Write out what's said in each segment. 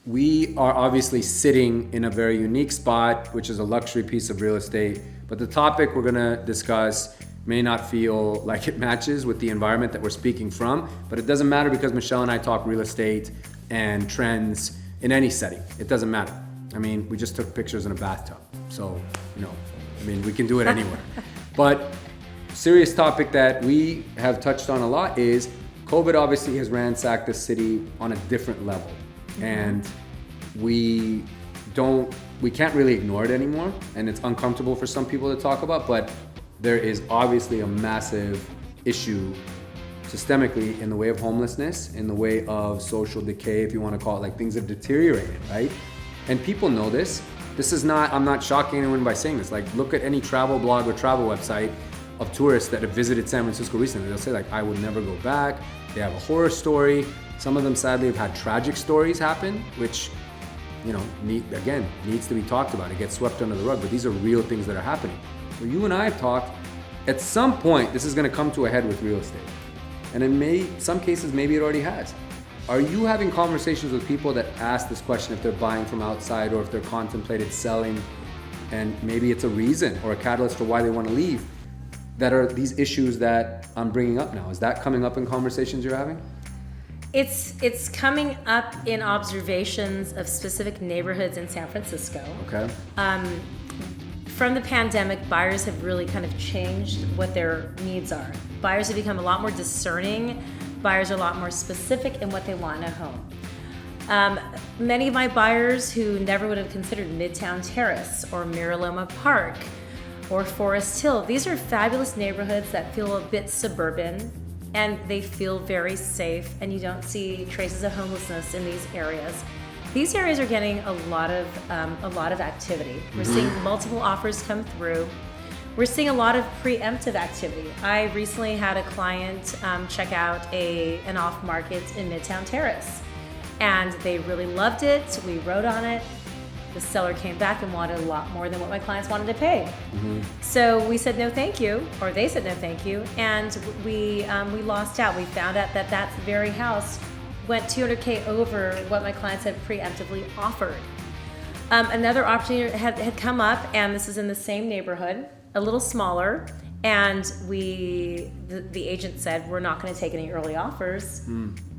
we are obviously sitting in a very unique spot, which is a luxury piece of real estate. But the topic we're gonna discuss may not feel like it matches with the environment that we're speaking from, but it doesn't matter because Michelle and I talk real estate and trends in any setting. It doesn't matter. I mean, we just took pictures in a bathtub. So, we can do it anywhere. But serious topic that we have touched on a lot is COVID obviously has ransacked the city on a different level. And we can't really ignore it anymore. And it's uncomfortable for some people to talk about, but there is obviously a massive issue systemically in the way of homelessness, in the way of social decay, if you want to call it, like things have deteriorated, right? And people know this. I'm not shocking anyone by saying this. Like, look at any travel blog or travel website of tourists that have visited San Francisco recently. They'll say like, I would never go back. They have a horror story. Some of them sadly have had tragic stories happen, which, needs to be talked about. It gets swept under the rug, but these are real things that are happening. So you and I have talked, at some point, this is gonna come to a head with real estate. And in some cases, maybe it already has. Are you having conversations with people that ask this question if they're buying from outside or if they're contemplated selling, and maybe it's a reason or a catalyst for why they wanna leave, that are these issues that I'm bringing up now? Is that coming up in conversations you're having? It's coming up in observations of specific neighborhoods in San Francisco. Okay. From the pandemic, buyers have really kind of changed what their needs are. Buyers have become a lot more discerning. Buyers are a lot more specific in what they want in a home. Many of my buyers who never would have considered Midtown Terrace or Miraloma Park or Forest Hill, these are fabulous neighborhoods that feel a bit suburban and they feel very safe, and you don't see traces of homelessness in these areas. These areas are getting a lot of activity. We're seeing multiple offers come through. We're seeing a lot of preemptive activity. I recently had a client check out an off-market in Midtown Terrace, and they really loved it. We wrote on it. The seller came back and wanted a lot more than what my clients wanted to pay. So we said no thank you, or they said no thank you, and we lost out. We found out that very house went $200K over what my clients had preemptively offered. Another opportunity had come up, and this is in the same neighborhood, a little smaller, and the agent said, we're not gonna take any early offers.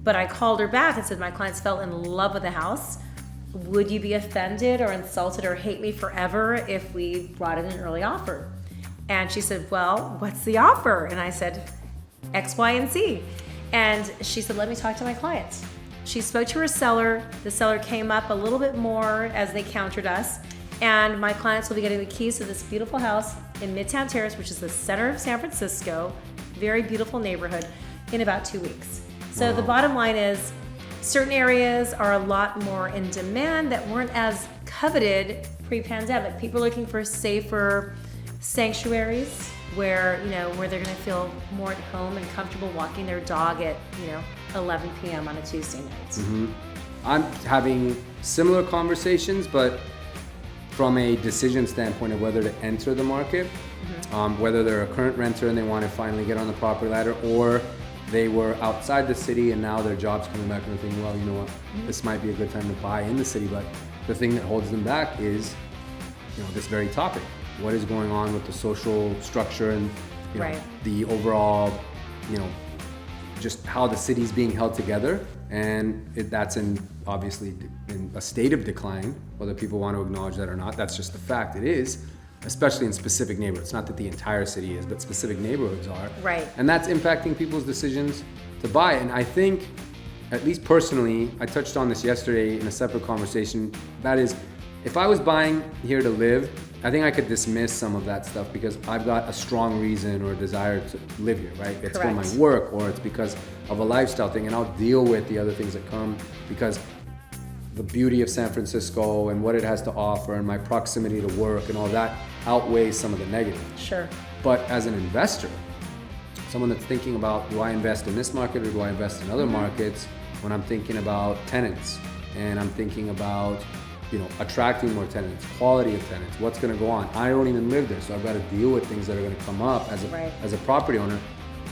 But I called her back and said, my clients fell in love with the house. Would you be offended or insulted or hate me forever if we brought in an early offer? And she said, well, what's the offer? And I said, X, Y, and Z. And she said, let me talk to my clients. She spoke to her seller. The seller came up a little bit more as they countered us. And my clients will be getting the keys to this beautiful house in Midtown Terrace, which is the center of San Francisco, very beautiful neighborhood, in about 2 weeks. So the bottom line is, certain areas are a lot more in demand that weren't as coveted pre-pandemic. People are looking for safer sanctuaries where they're gonna feel more at home and comfortable walking their dog at 11 p.m. on a Tuesday night. I'm having similar conversations, but from a decision standpoint of whether to enter the market, whether they're a current renter and they want to finally get on the property ladder, or they were outside the city and now their job's coming back and they're thinking, well, you know what, this might be a good time to buy in the city. But the thing that holds them back is, this very topic. What is going on with the social structure and the overall, just how the city's being held together. And that's obviously in a state of decline, whether people want to acknowledge that or not. That's just the fact. It is, especially in specific neighborhoods. Not that the entire city is, but specific neighborhoods are. Right. And that's impacting people's decisions to buy. And I think, at least personally, I touched on this yesterday in a separate conversation. That is, if I was buying here to live, I think I could dismiss some of that stuff because I've got a strong reason or a desire to live here, right? It's for my work, or it's because of a lifestyle thing, and I'll deal with the other things that come because the beauty of San Francisco and what it has to offer and my proximity to work and all that outweighs some of the negative. Sure. But as an investor, someone that's thinking about, do I invest in this market or do I invest in other markets, when I'm thinking about tenants and I'm thinking about attracting more tenants, quality of tenants, what's going to go on. I don't even live there, so I've got to deal with things that are going to come up as a property owner.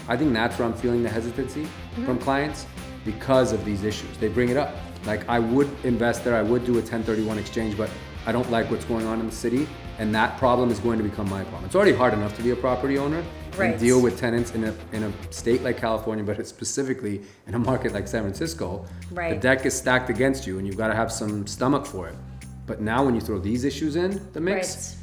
I think that's where I'm feeling the hesitancy from clients. because of these issues. They bring it up. Like, I would invest there, I would do a 1031 exchange, but I don't like what's going on in the city, and that problem is going to become my problem. It's already hard enough to be a property owner and deal with tenants in a state like California, but it's specifically in a market like San Francisco. The deck is stacked against you, and you've got to have some stomach for it. But now when you throw these issues in the mix,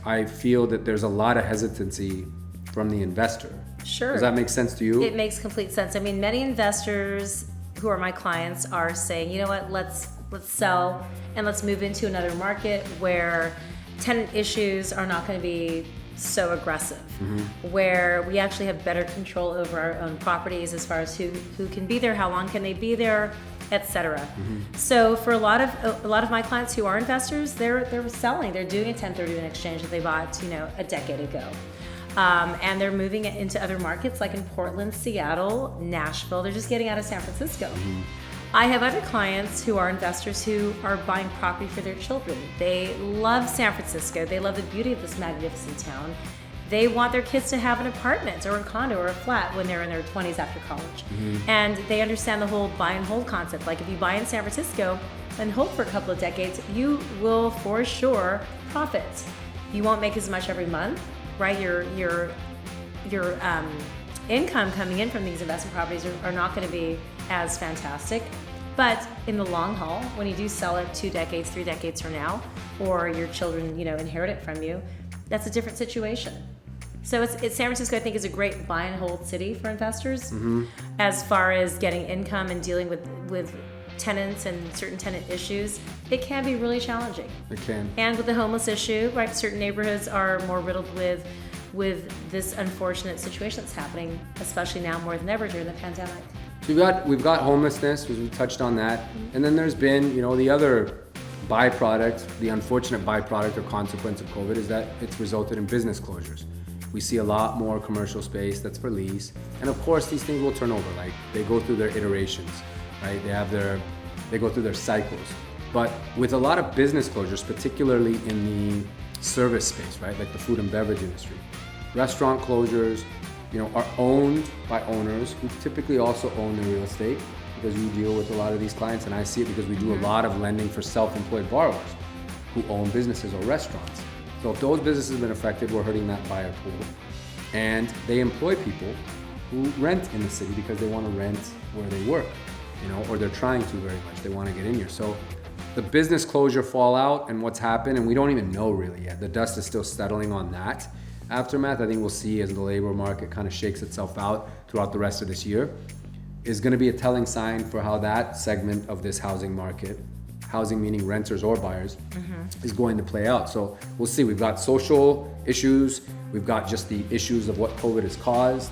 I feel that there's a lot of hesitancy from the investor. Sure. Does that make sense to you? It makes complete sense. I mean, many investors who are my clients are saying, you know what, let's sell and let's move into another market where tenant issues are not going to be so aggressive, where we actually have better control over our own properties as far as who can be there, how long can they be there, etc. So for a lot of my clients who are investors, they're selling, they're doing a 1031 exchange that they bought, a decade ago. And they're moving it into other markets like in Portland, Seattle, Nashville. They're just getting out of San Francisco. I have other clients who are investors who are buying property for their children. They love San Francisco. They love the beauty of this magnificent town. They want their kids to have an apartment or a condo or a flat when they're in their 20s after college. And they understand the whole buy and hold concept. Like, if you buy in San Francisco and hold for a couple of decades, you will for sure profit. You won't make as much every month, right? Your income coming in from these investment properties are not going to be as fantastic. But in the long haul, when you do sell it 2 decades, 3 decades from now, or your children, inherit it from you, that's a different situation. So San Francisco, I think, is a great buy and hold city for investors as far as getting income and dealing with tenants and certain tenant issues. It can be really challenging. It can. And with the homeless issue, right? Certain neighborhoods are more riddled with this unfortunate situation that's happening, especially now more than ever during the pandemic. So we've got homelessness, we touched on that, and then there's been, the other byproduct, the unfortunate byproduct or consequence of COVID is that it's resulted in business closures. We see a lot more commercial space that's for lease, and of course these things will turn over. Like, they go through their iterations, right? They go through their cycles. But with a lot of business closures, particularly in the service space, right? Like the food and beverage industry, restaurant closures, are owned by owners who typically also own the real estate, because we deal with a lot of these clients, and I see it because we do a lot of lending for self-employed borrowers who own businesses or restaurants. So if those businesses have been affected, we're hurting that buyer pool. And they employ people who rent in the city because they want to rent where they work, or they're trying to very much. They want to get in here. So the business closure fallout and what's happened, and we don't even know really yet. The dust is still settling on that aftermath. I think we'll see as the labor market kind of shakes itself out throughout the rest of this year, is going to be a telling sign for how that segment of this housing market, housing meaning renters or buyers, is going to play out. So we'll see. We've got social issues. We've got just the issues of what COVID has caused.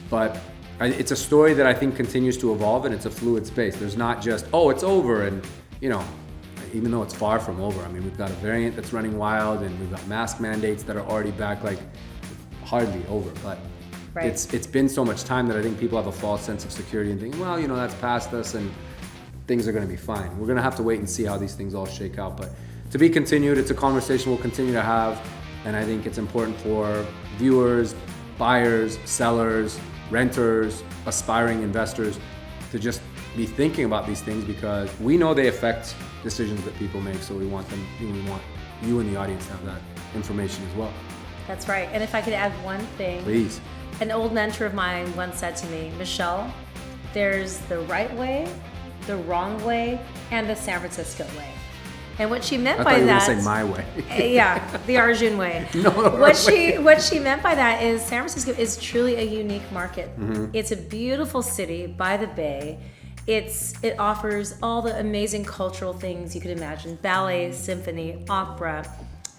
But it's a story that I think continues to evolve, and it's a fluid space. There's not just, it's over, and even though it's far from over. I mean, we've got a variant that's running wild, and we've got mask mandates that are already back, like hardly over. But it's been so much time that I think people have a false sense of security and think, well, that's past us and things are going to be fine. We're going to have to wait and see how these things all shake out. But to be continued, it's a conversation we'll continue to have. And I think it's important for viewers, buyers, sellers, renters, aspiring investors to just be thinking about these things, because we know they affect decisions that people make. So we want you and the audience to have that information as well. That's right. And if I could add one thing. Please. An old mentor of mine once said to me, Michelle, there's the right way, the wrong way, and the San Francisco way. And what she meant by that— I thought you were going to say my way. Yeah, the Arjun way. No, what she meant by that is San Francisco is truly a unique market. It's a beautiful city by the bay. It offers all the amazing cultural things you could imagine: ballet, symphony, opera,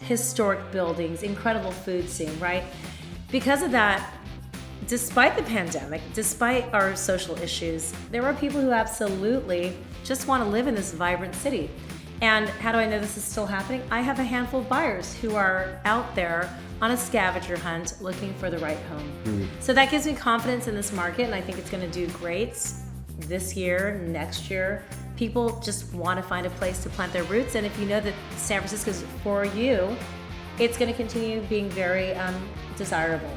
historic buildings, incredible food scene, right? Because of that, despite the pandemic, despite our social issues, there are people who absolutely just want to live in this vibrant city. And how do I know this is still happening? I have a handful of buyers who are out there on a scavenger hunt looking for the right home. So that gives me confidence in this market, and I think it's going to do great this year, next year. People just want to find a place to plant their roots, and if you know that San Francisco is for you, it's going to continue being very desirable.